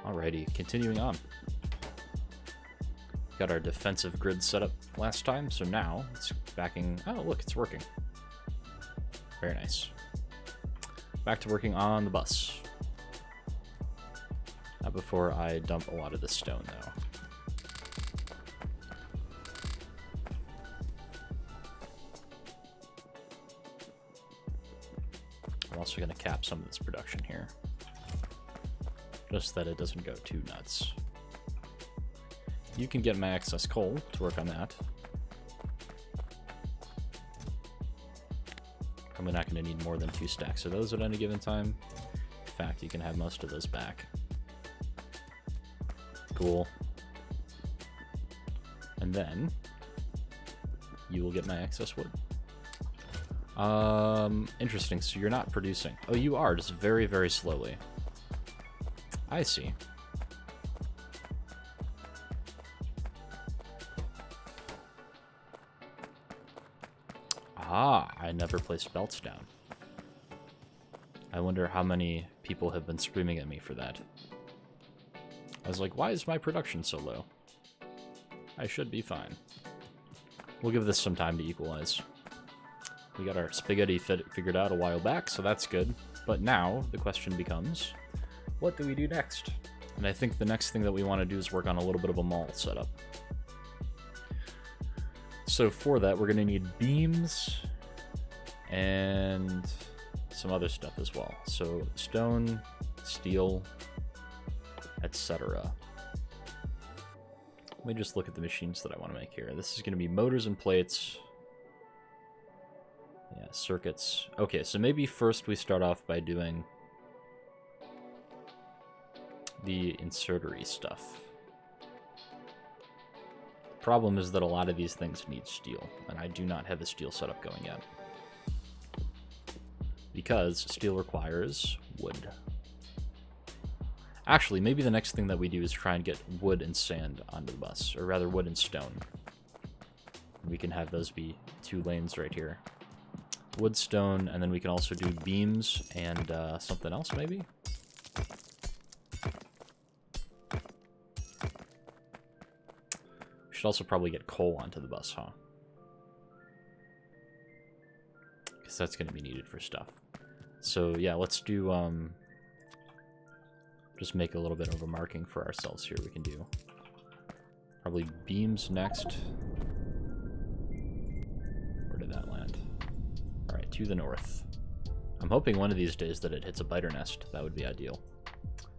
Alrighty, continuing on. Got our defensive grid set up last time, so now it's backing... Oh, look, it's working. Very nice. Back to working on the bus. Not before I dump a lot of this stone, though. I'm also going to cap some of this production here. Just that it doesn't go too nuts. You can get my excess coal to work on that. Probably not going to need more than 2 stacks of those at any given time. In fact, you can have most of those back. Cool. And then you will get my excess wood. Interesting. So you're not producing. Oh, you are, just very, very slowly. I see. Ah, I never placed belts down. I wonder how many people have been screaming at me for that. I was like, why is my production so low? I should be fine. We'll give this some time to equalize. We got our spaghetti figured out a while back, so that's good. But now the question becomes, what do we do next? And I think the next thing that we want to do is work on a little bit of a mall setup. So for that, we're going to need beams and some other stuff as well. So stone, steel, etc. Let me just look at the machines that I want to make here. This is going to be motors and plates. Yeah, circuits. Okay, so maybe first we start off by doing the insertery stuff. Problem is that a lot of these things need steel, and I do not have a steel setup going yet. Because steel requires wood. Actually, maybe the next thing that we do is try and get wood and sand onto the bus, or rather wood and stone. We can have those be 2 lanes right here. Wood, stone, and then we can also do beams and something else maybe? Should also probably get coal onto the bus, huh? Because that's going to be needed for stuff. So yeah, let's do, just make a little bit of a marking for ourselves here. We can do probably beams next. Where did that land? Alright, to the north. I'm hoping one of these days that it hits a biter nest. That would be ideal.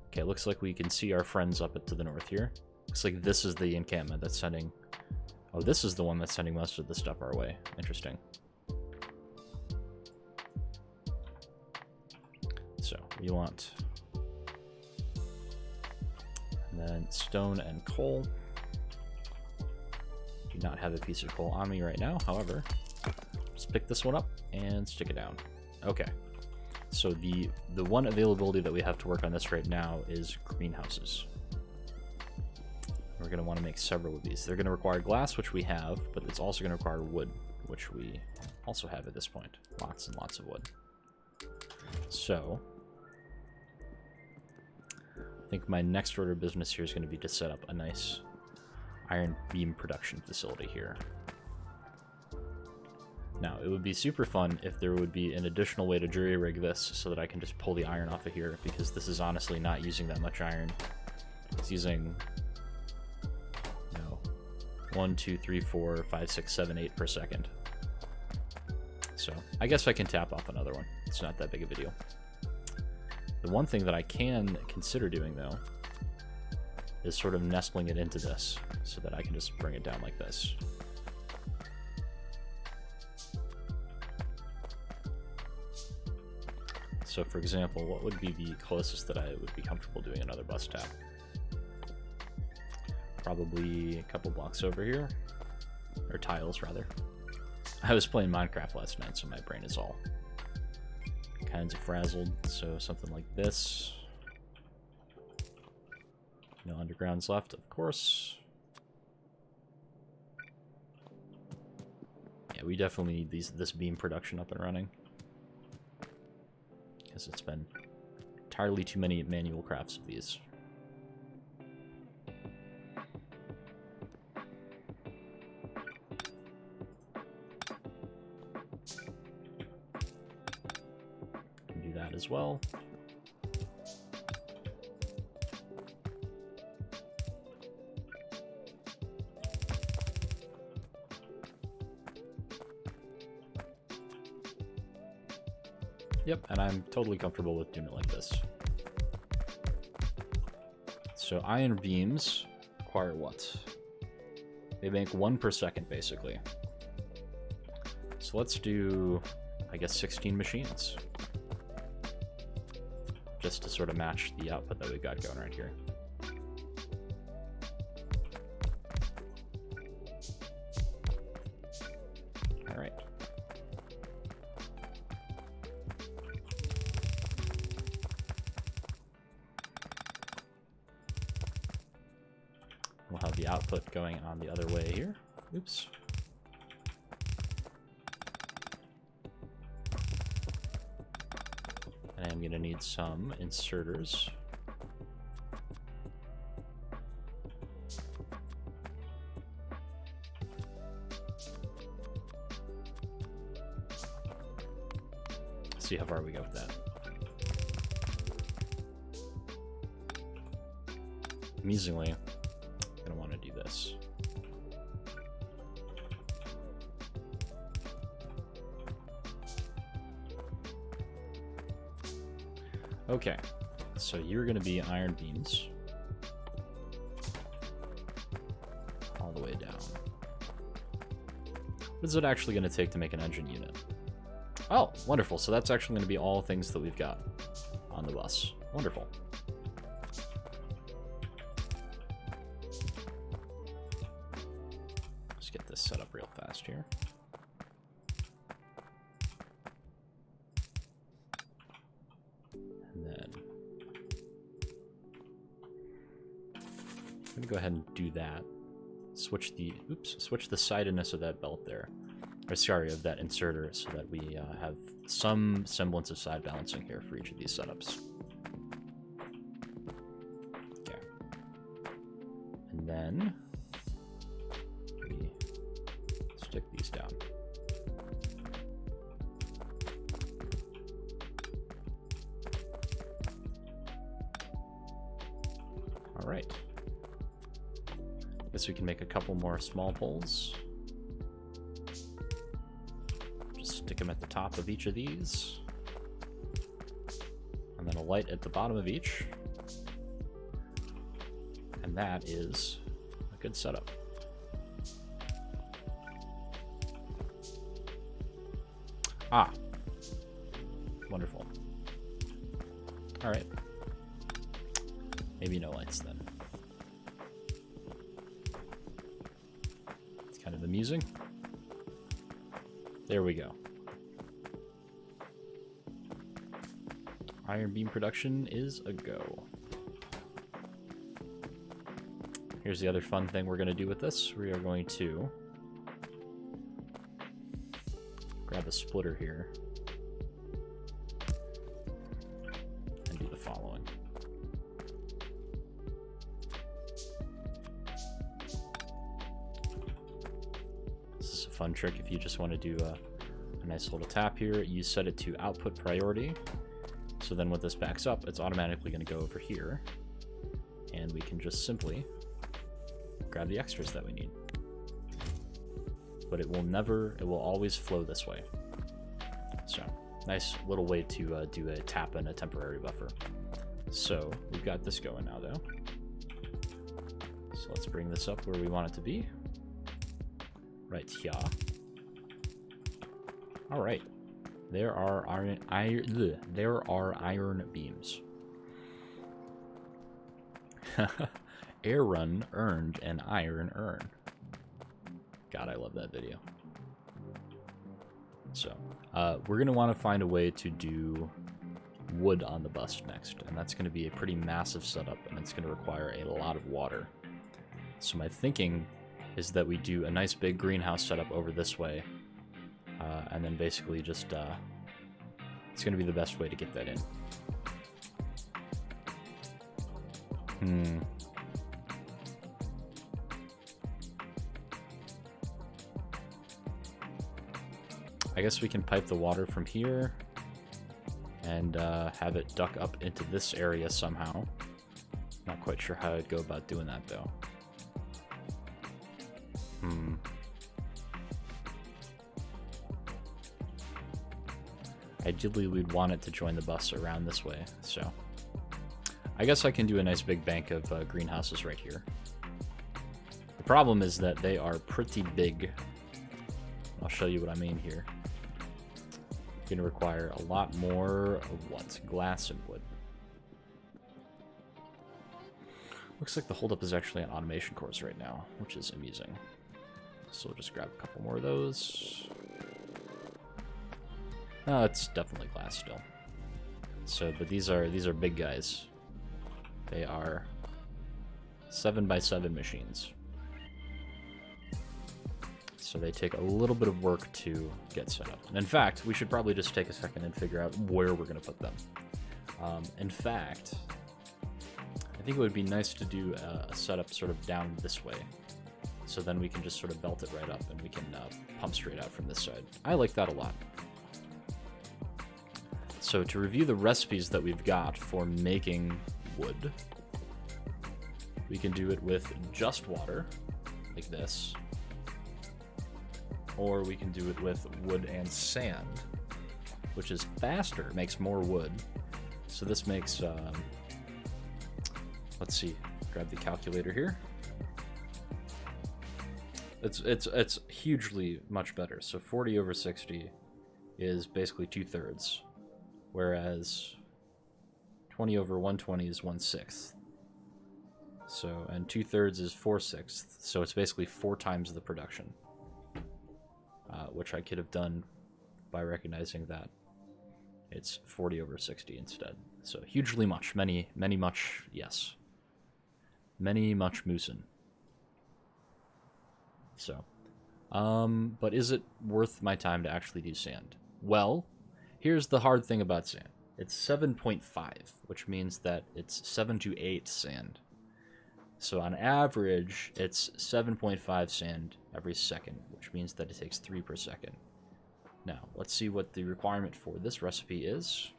Okay, looks like we can see our friends up to the north here. Looks like this is the encampment that's sending... Oh, this is the one that's sending most of the stuff our way. Interesting. So, we want... And then stone and coal. Do not have a piece of coal on me right now, however. Just pick this one up and stick it down. Okay. So the one availability that we have to work on this right now is greenhouses. We're going to want to make several of these. They're going to require glass, which we have, but it's also going to require wood, which we also have at this point. Lots and lots of wood. So, I think my next order of business here is going to be to set up a nice iron beam production facility here. Now, it would be super fun if there would be an additional way to jury-rig this so that I can just pull the iron off of here, because this is honestly not using that much iron. It's using... 1, 2, 3, 4, 5, 6, 7, 8 per second. So, I guess I can tap off another one. It's not that big of a deal. The one thing that I can consider doing, though, is sort of nestling it into this, so that I can just bring it down like this. So, for example, what would be the closest that I would be comfortable doing another bus tap? Probably a couple blocks over here. Or tiles, rather. I was playing Minecraft last night, so my brain is all kinds of frazzled. So something like this. No undergrounds left, of course. Yeah, we definitely need this beam production up and running. Because it's been entirely too many manual crafts of these. as well. Yep, and I'm totally comfortable with doing it like this. So iron beams require what? They make 1 per second, basically. So let's do, I guess, 16 machines. Just to sort of match the output that we've got going right here. All right. We'll have the output going on the other way here. Oops. And I'm going to need some inserters. See how far we go with that. Amusingly, I'm going to want to do this. Okay, so you're going to be iron beams all the way down. What is it actually going to take to make an engine unit? Oh, wonderful. So that's actually going to be all things that we've got on the bus. Wonderful. Let's get this set up real fast here. And then I'm going to go ahead and do that. Switch the sidedness of that belt there. Or sorry, of that inserter, so that we have some semblance of side balancing here for each of these setups. Okay. And then we stick these down. All right. Guess we can make a couple more small poles. Stick them at the top of each of these, and then a light at the bottom of each, and that is a good setup. Ah, wonderful. All right, maybe no lights then. It's kind of amusing. There we go. Iron beam production is a go. Here's the other fun thing we're going to do with this. We are going to grab a splitter here and do the following. This is a fun trick if you just want to do a nice little tap here. You set it to output priority. So then when this backs up, it's automatically going to go over here, and we can just simply grab the extras that we need. But it will always flow this way. So nice little way to do a tap and a temporary buffer. So we've got this going now though. So let's bring this up where we want it to be. Right here. All right. There are iron beams. Air run earned an iron urn. God, I love that video. So, we're going to want to find a way to do wood on the bus next, and that's going to be a pretty massive setup, and it's going to require a lot of water. So my thinking is that we do a nice big greenhouse setup over this way, and then basically just, it's going to be the best way to get that in. I guess we can pipe the water from here, and have it duck up into this area somehow. Not quite sure how I'd go about doing that, though. Ideally, we'd want it to join the bus around this way, so... I guess I can do a nice big bank of greenhouses right here. The problem is that they are pretty big. I'll show you what I mean here. It's going to require a lot more of what? Glass and wood. Looks like the holdup is actually on automation cores right now, which is amusing. So we'll just grab a couple more of those. Oh, it's definitely glass still. So, but these are big guys. They are 7x7 machines. So they take a little bit of work to get set up. And in fact, we should probably just take a second and figure out where we're going to put them. In fact, I think it would be nice to do a setup sort of down this way. So then we can just sort of belt it right up and we can pump straight out from this side. I like that a lot. So to review the recipes that we've got for making wood, we can do it with just water, like this. Or we can do it with wood and sand, which is faster, makes more wood. So this makes, let's see, grab the calculator here. It's hugely much better. So 40 over 60 is basically 2/3, whereas 20 over 120 is 1/6. So, and 2/3 is 4/6. So it's basically 4 times the production, which I could have done by recognizing that it's 40 over 60 instead. So hugely much, many much, yes. Many much moosin'. So, but is it worth my time to actually do sand? Well, here's the hard thing about sand. It's 7.5, which means that it's 7 to 8 sand. So on average, it's 7.5 sand every second, which means that it takes 3 per second. Now, let's see what the requirement for this recipe is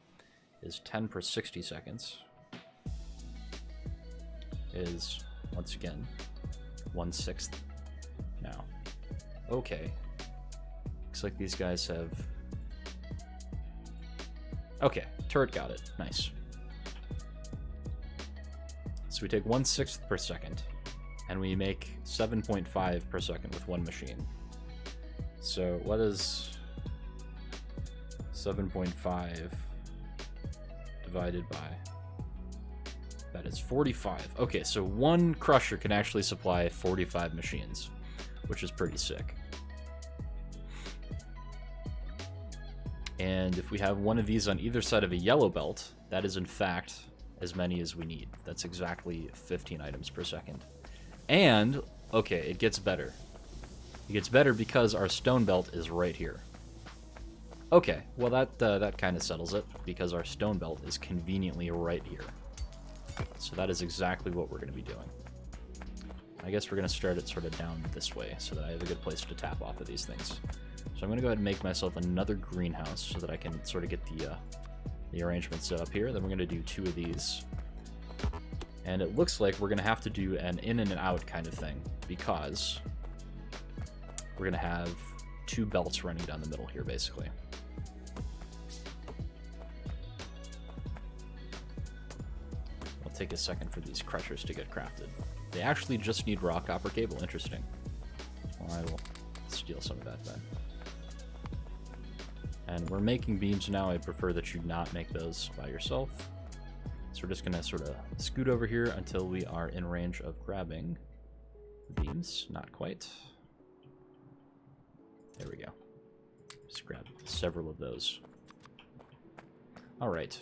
10 per 60 seconds. Is, once again, 1/6. Now, okay. Looks like these guys have... Okay, turret got it. Nice. So we take 1/6 per second, and we make 7.5 per second with one machine. So what is 7.5 divided by? That is 45. Okay, so one crusher can actually supply 45 machines, which is pretty sick. And if we have one of these on either side of a yellow belt, that is in fact as many as we need. That's exactly 15 items per second. And, okay, it gets better. It gets better because our stone belt is right here. Okay, well that kind of settles it, because our stone belt is conveniently right here. So that is exactly what we're going to be doing. I guess we're going to start it sort of down this way, so that I have a good place to tap off of these things. So I'm going to go ahead and make myself another greenhouse, so that I can sort of get the arrangement set up here. Then we're going to do 2 of these. And it looks like we're going to have to do an in and an out kind of thing, because we're going to have 2 belts running down the middle here, basically. It'll take a second for these crushers to get crafted. They actually just need raw copper cable. Interesting. Well, I will steal some of that then. And we're making beams now. I prefer that you not make those by yourself. So we're just going to sort of scoot over here until we are in range of grabbing the beams. Not quite. There we go. Just grab several of those. Alright.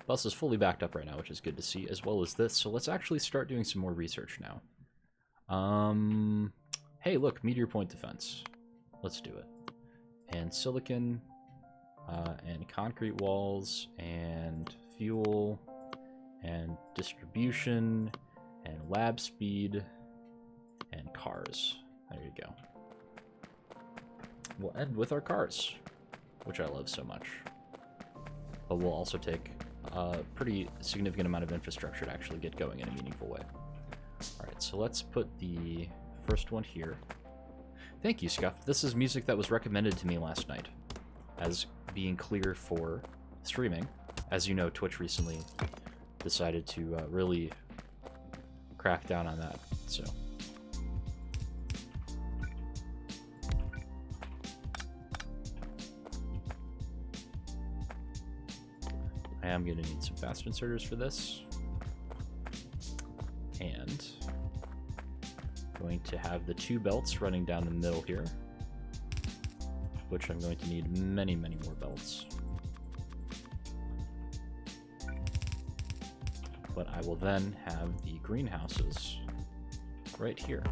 Bus is fully backed up right now, which is good to see, as well as this. So let's actually start doing some more research now. Hey, look, meteor point defense. Let's do it. And silicon, and concrete walls, and fuel, and distribution, and lab speed, and cars. There you go. We'll end with our cars. which I love so much. But will also take a pretty significant amount of infrastructure to actually get going in a meaningful way. Alright, so let's put the first one here. Thank you, Scuff. This is music that was recommended to me last night as being clear for streaming. As you know, Twitch recently decided to really crack down on that, so... I am going to need some fast inserters for this. And going to have the 2 belts running down the middle here, which I'm going to need many, many more belts. But I will then have the greenhouses right here.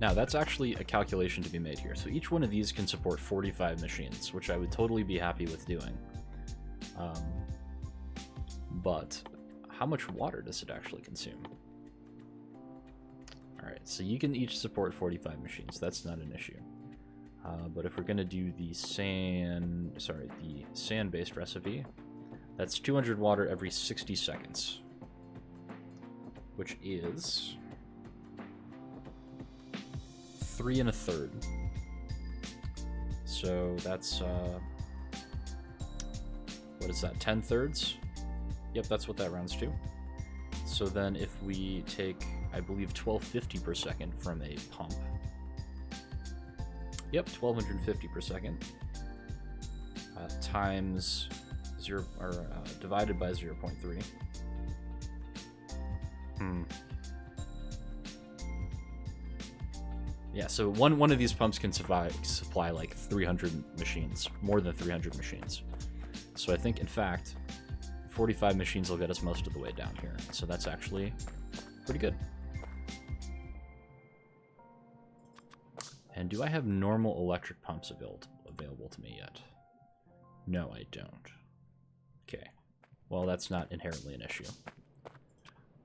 Now, that's actually a calculation to be made here. So each one of these can support 45 machines, which I would totally be happy with doing. But how much water does it actually consume? Alright, so you can each support 45 machines. That's not an issue. But if we're going to do the sand-based recipe, that's 200 water every 60 seconds. Which is 3 1/3. So that's, what is that, 10 thirds? Yep, that's what that rounds to. So then if we take, I believe, 1250 per second from a pump. Yep, 1250 per second. Times divided by 0.3. Yeah, so one of these pumps can supply like 300 machines, more than 300 machines. So I think, in fact, 45 machines will get us most of the way down here. So that's actually pretty good. And do I have normal electric pumps available to me yet? No, I don't. Okay. Well, that's not inherently an issue.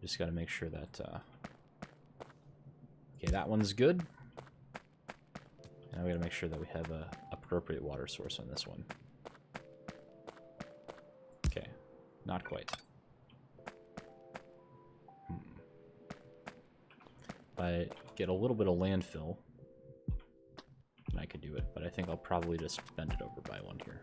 Just got to make sure that... Okay, that one's good. Now we got to make sure that we have a appropriate water source on this one. Okay, not quite. If I get a little bit of landfill, then I could do it, but I think I'll probably just bend it over by one here.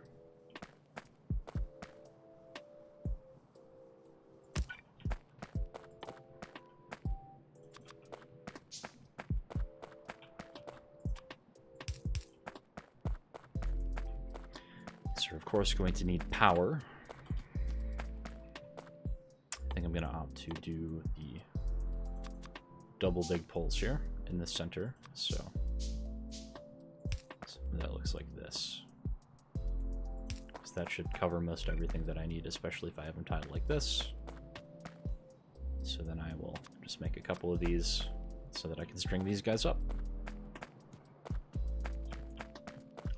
So of course going to need power. I think I'm going to opt to do the double big poles here in the center. So that looks like this. So that should cover most everything that I need, especially if I have them tiled like this. So then I will just make a couple of these so that I can string these guys up.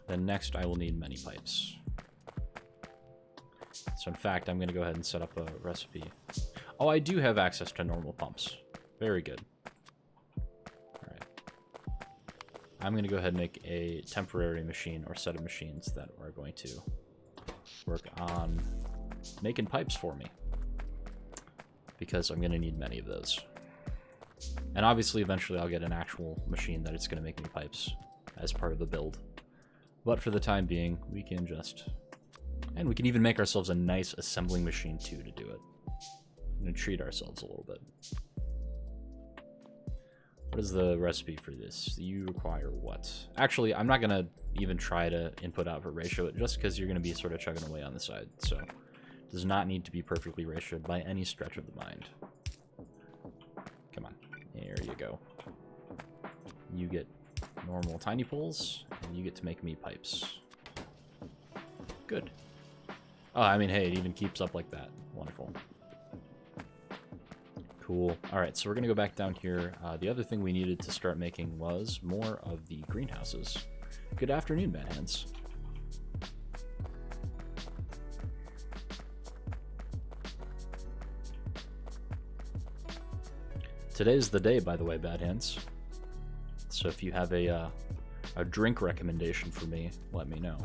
Then next I will need many pipes. So in fact, I'm going to go ahead and set up a recipe. Oh, I do have access to normal pumps. Very good. Alright. I'm going to go ahead and make a temporary machine or set of machines that are going to work on making pipes for me. Because I'm going to need many of those. And obviously, eventually I'll get an actual machine that it's going to make me pipes as part of the build. But for the time being, we can just... And we can even make ourselves a nice assembling machine, too, to do it. And treat ourselves a little bit. What is the recipe for this? You require what? Actually, I'm not going to even try to input-output ratio it, just because you're going to be sort of chugging away on the side. So, it does not need to be perfectly ratioed by any stretch of the mind. Come on. There you go. You get normal tiny poles, and you get to make me pipes. Good. Oh, I mean, hey, it even keeps up like that. Wonderful. Cool. Alright, so we're going to go back down here. The other thing we needed to start making was more of the greenhouses. Good afternoon, Bad Hands. Today's the day, by the way, Bad Hands. So if you have a a drink recommendation for me, let me know.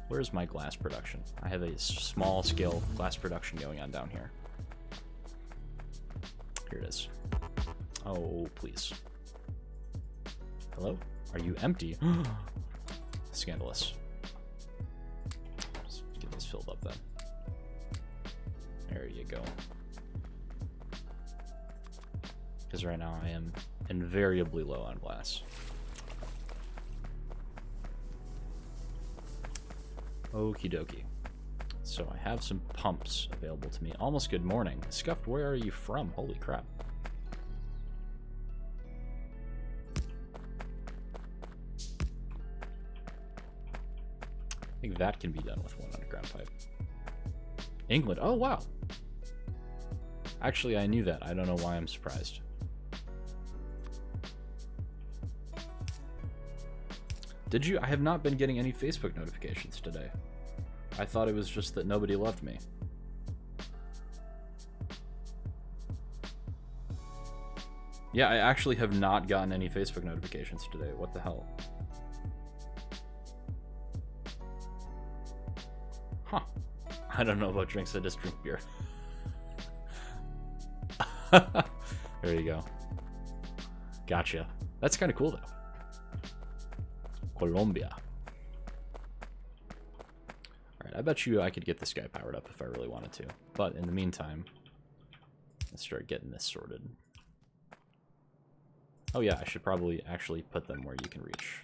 Where's my glass production? I have a small scale glass production going on down here. Here it is. Oh, please. Hello? Are you empty? Scandalous. Let's get this filled up then. There you go. Because right now I am invariably low on glass. Okie dokie. So I have some pumps available to me. Almost good morning. Scuffed, where are you from? Holy crap. I think that can be done with one underground pipe. England. Oh, wow. Actually, I knew that. I don't know why I'm surprised. Did you? I have not been getting any Facebook notifications today. I thought it was just that nobody loved me. Yeah, I actually have not gotten any Facebook notifications today. What the hell? Huh. I don't know about drinks, I just drink beer. There you go. Gotcha. That's kind of cool, though. Colombia. Alright, I bet you I could get this guy powered up if I really wanted to. But in the meantime, let's start getting this sorted. Oh yeah, I should probably actually put them where you can reach.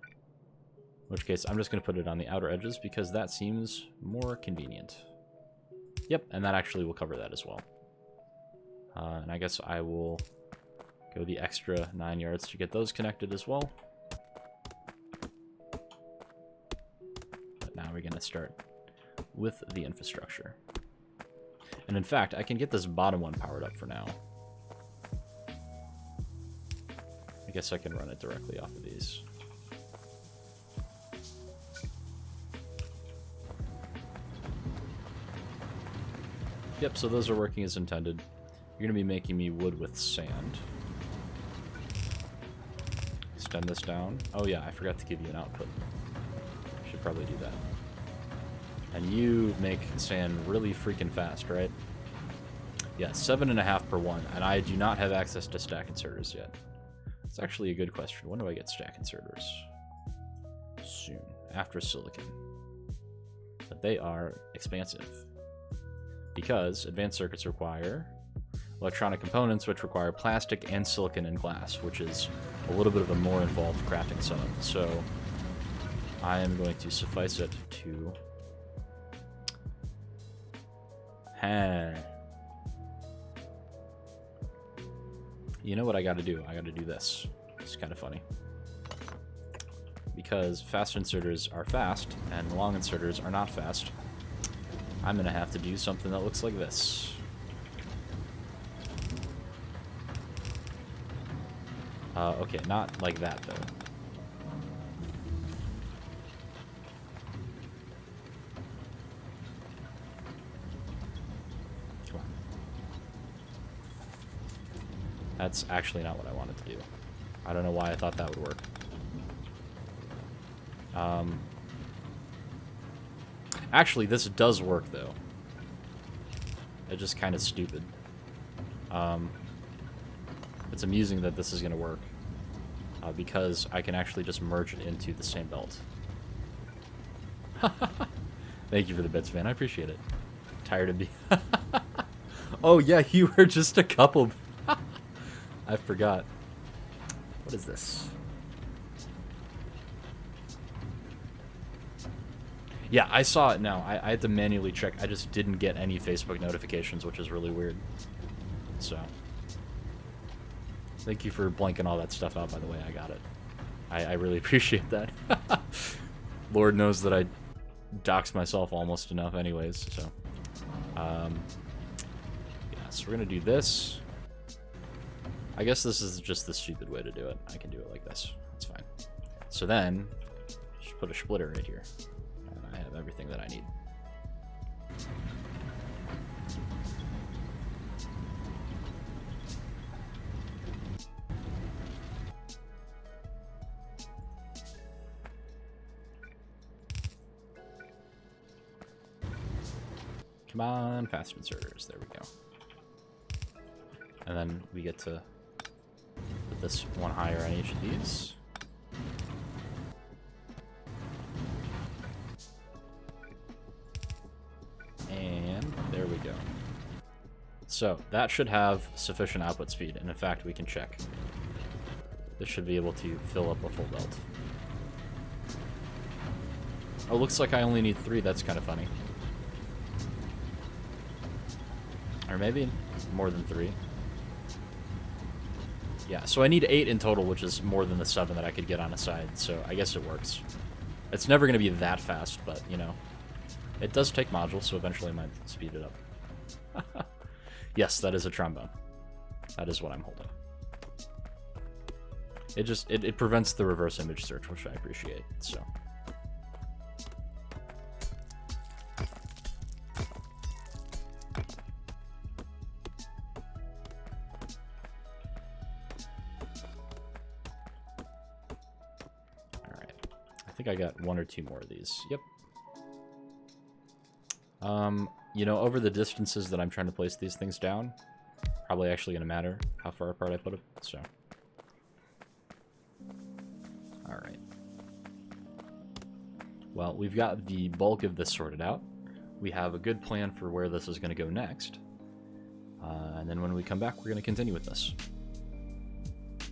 In which case, I'm just going to put it on the outer edges because that seems more convenient. Yep, and that actually will cover that as well. And I guess I will go the extra 9 yards to get those connected as well. But now we're going to start with the infrastructure. And in fact, I can get this bottom one powered up for now. I guess I can run it directly off of these. Yep, so those are working as intended. You're going to be making me wood with sand. Extend this down. Oh yeah, I forgot to give you an output. Should probably do that. And you make sand really freaking fast, right? Yeah, 7.5 per one, and I do not have access to stack inserters yet. It's actually a good question. When do I get stack inserters? Soon, after silicon. But they are expansive. Because advanced circuits require electronic components, which require plastic and silicon and glass, which is a little bit of a more involved crafting setup. So I am going to suffice it to... You know what I gotta do? I gotta do this. It's kind of funny. Because fast inserters are fast, and long inserters are not fast, I'm gonna have to do something that looks like this. Okay, not like that, though. Come on. That's actually not what I wanted to do. I don't know why I thought that would work. Actually, this does work, though. It's just kind of stupid. It's amusing that this is going to work. Because I can actually just merge it into the same belt. Thank you for the bits, man. I appreciate it. Tired of being... Oh, yeah, you were just a couple... I forgot. What is this? Yeah, I saw it now. I had to manually check. I just didn't get any Facebook notifications, which is really weird. So... Thank you for blanking all that stuff out, by the way. I got it. I really appreciate that. Lord knows that I dox myself almost enough anyways, so... yeah, so we're gonna do this. I guess this is just the stupid way to do it. I can do it like this. That's fine. So then, just put a splitter right here. And I have everything that I need. Come on, fast inserters. There we go. And then we get to put this one higher on each of these. And there we go. So that should have sufficient output speed, and in fact we can check. This should be able to fill up a full belt. Oh, looks like I only need 3, that's kind of funny. Or maybe more than 3. Yeah, so I need 8 in total, which is more than the 7 that I could get on a side, so I guess it works. It's never going to be that fast, but, you know, it does take modules, so eventually I might speed it up. Yes, that is a trombone. That is what I'm holding. It prevents the reverse image search, which I appreciate, so... I think I got 1 or 2 more of these. Yep. You know, over the distances that I'm trying to place these things down, probably actually going to matter how far apart I put it, so. Alright. Well, we've got the bulk of this sorted out. We have a good plan for where this is going to go next. And then when we come back, we're going to continue with this.